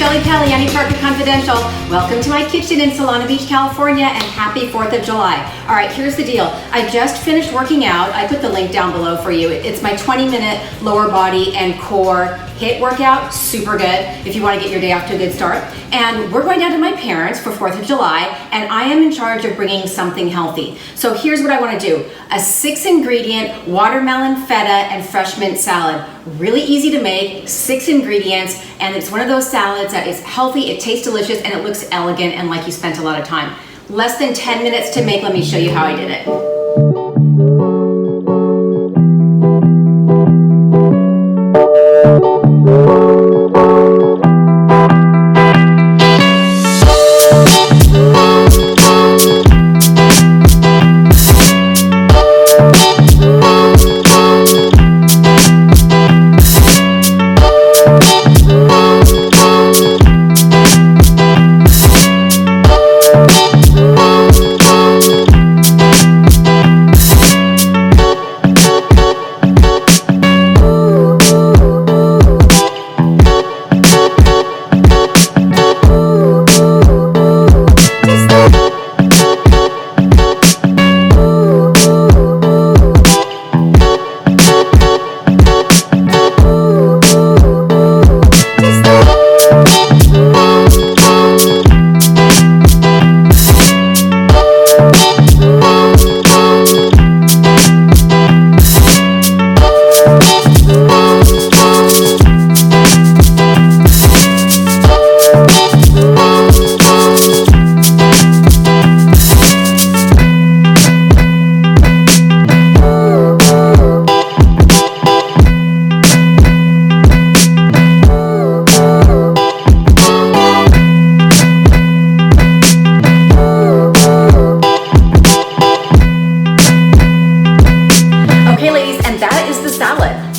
Shelli Pelly, Anti-Inflammatory Confidential. Welcome to my kitchen in Solana Beach, California, and happy 4th of July. All right, here's the deal. I just finished working out. I put the link down below for you. It's my 20-minute lower body and core HIIT workout, super good if you want to get your day off to a good start. And we're going down to my parents for 4th of July, and I am in charge of bringing something healthy. So here's what I want to do. A 6-ingredient watermelon, feta, and fresh mint salad. Really easy to make, 6 ingredients, and it's one of those salads that is healthy, it tastes delicious, and it looks elegant and like you spent a lot of time. Less than 10 minutes to make. Let me show you how I did it.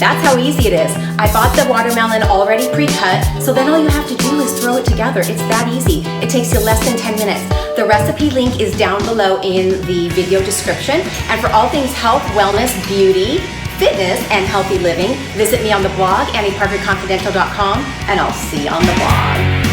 That's how easy it is. I bought the watermelon already pre-cut, so then all you have to do is throw it together. It's that easy. It takes you less than 10 minutes. The recipe link is down below in the video description. And for all things health, wellness, beauty, fitness, and healthy living, visit me on the blog, anti-inflammatoryconfidential.com, and I'll see you on the blog.